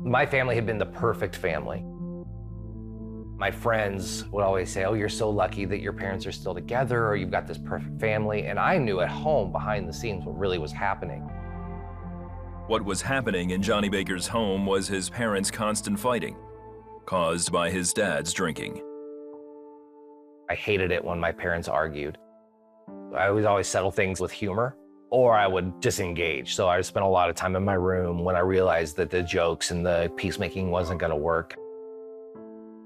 My family had been the perfect family. My friends would always say, oh, you're so lucky that your parents are still together, or you've got this perfect family. And I knew at home, behind the scenes, what really was happening. What was happening in Johnny Baker's home was his parents' constant fighting, caused by his dad's drinking. I hated it when my parents argued. I would always settle things with humor, or I would disengage. So I spent a lot of time in my room when I realized that the jokes and the peacemaking wasn't going to work.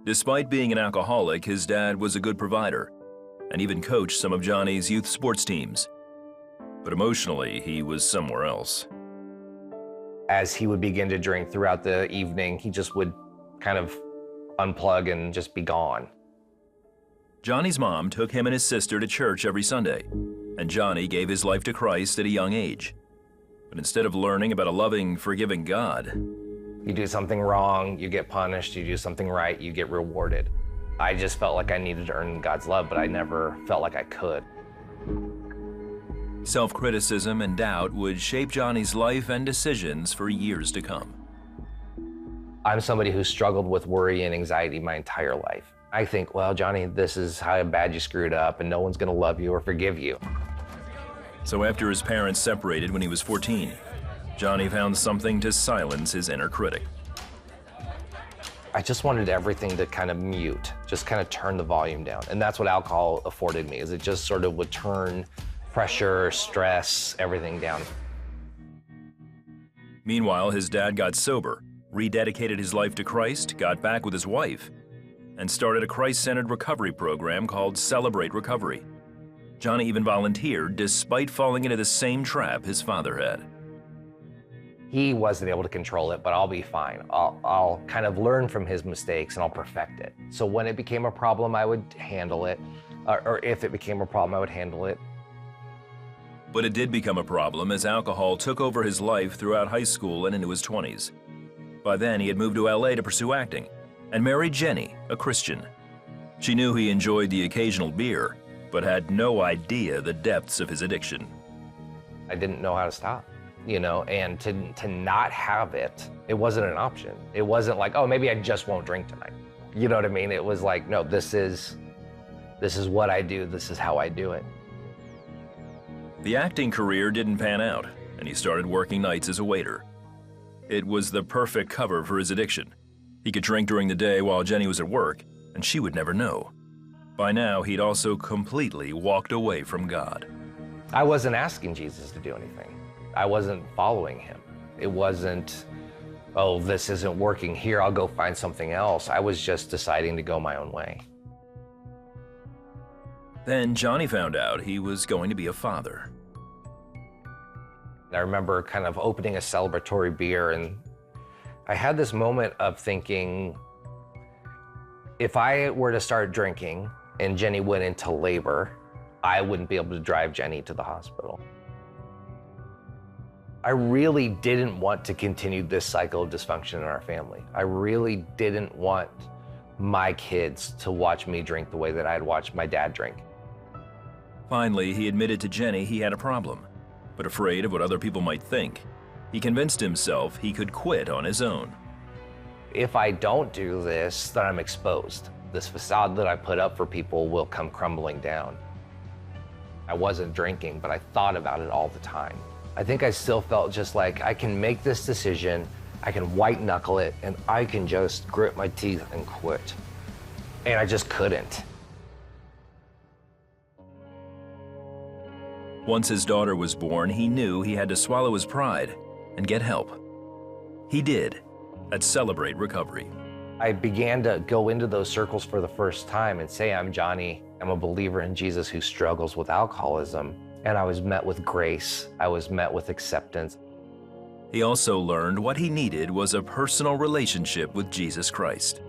Despite being an alcoholic, his dad was a good provider and even coached some of Johnny's youth sports teams. But emotionally, he was somewhere else. As he would begin to drink throughout the evening, he just would kind of unplug and just be gone. Johnny's mom took him and his sister to church every Sunday, and Johnny gave his life to Christ at a young age. But instead of learning about a loving, forgiving God, you do something wrong, you get punished. You do something right, you get rewarded. I just felt like I needed to earn God's love, but I never felt like I could. Self-criticism and doubt would shape Johnny's life and decisions for years to come. I'm somebody who struggled with worry and anxiety my entire life. I think, well, Johnny, this is how bad you screwed up, and no one's gonna love you or forgive you. So after his parents separated when he was 14, Johnny found something to silence his inner critic. I just wanted everything to kind of mute, just kind of turn the volume down. And that's what alcohol afforded me, is it just sort of would turn pressure, stress, everything down. Meanwhile, his dad got sober, rededicated his life to Christ, got back with his wife, and started a Christ-centered recovery program called Celebrate Recovery. Johnny even volunteered despite falling into the same trap his father had. He wasn't able to control it, but I'll be fine. I'll kind of learn from his mistakes and I'll perfect it. So when it became a problem, I would handle it. Or if it became a problem, I would handle it. But it did become a problem as alcohol took over his life throughout high school and into his 20s. By then, he had moved to LA to pursue acting and married Jenny, a Christian. She knew he enjoyed the occasional beer, but had no idea the depths of his addiction. I didn't know how to stop, and to not have it, it wasn't an option. It wasn't like, oh, maybe I just won't drink tonight. You know what I mean? It was like, no, this is what I do, this is how I do it. The acting career didn't pan out, and he started working nights as a waiter. It was the perfect cover for his addiction. He could drink during the day while Jenny was at work, and she would never know. By now, he'd also completely walked away from God. I wasn't asking Jesus to do anything. I wasn't following him. It wasn't, oh, this isn't working here, I'll go find something else. I was just deciding to go my own way. Then Johnny found out he was going to be a father. I remember kind of opening a celebratory beer, and I had this moment of thinking, if I were to start drinking and Jenny went into labor, I wouldn't be able to drive Jenny to the hospital. I really didn't want to continue this cycle of dysfunction in our family. I really didn't want my kids to watch me drink the way that I had watched my dad drink. Finally, he admitted to Jenny he had a problem, but afraid of what other people might think, he convinced himself he could quit on his own. If I don't do this, then I'm exposed. This facade that I put up for people will come crumbling down. I wasn't drinking, but I thought about it all the time. I think I still felt just like I can make this decision, I can white knuckle it, and I can just grit my teeth and quit. And I just couldn't. Once his daughter was born, he knew he had to swallow his pride and get help. He did at Celebrate Recovery. I began to go into those circles for the first time and say, I'm Johnny, I'm a believer in Jesus who struggles with alcoholism. And I was met with grace. I was met with acceptance. He also learned what he needed was a personal relationship with Jesus Christ.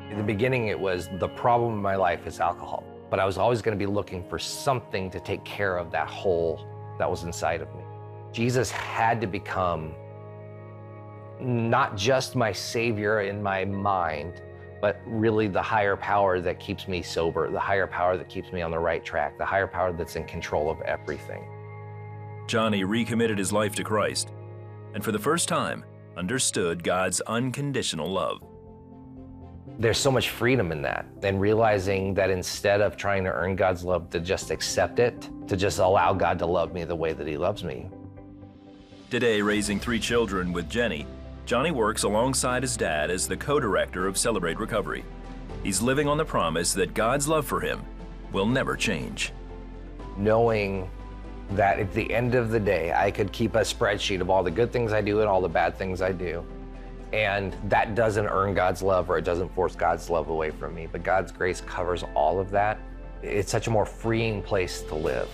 In the beginning, it was the problem in my life is alcohol. But I was always going to be looking for something to take care of that hole that was inside of me. Jesus had to become not just my savior in my mind, but really the higher power that keeps me sober, the higher power that keeps me on the right track, the higher power that's in control of everything. Johnny recommitted his life to Christ, and for the first time, understood God's unconditional love. There's so much freedom in that, and realizing that instead of trying to earn God's love, to just accept it, to just allow God to love me the way that he loves me. Today, raising 3 children with Jenny, Johnny works alongside his dad as the co-director of Celebrate Recovery. He's living on the promise that God's love for him will never change. Knowing that at the end of the day, I could keep a spreadsheet of all the good things I do and all the bad things I do. And that doesn't earn God's love, or it doesn't force God's love away from me, but God's grace covers all of that. It's such a more freeing place to live.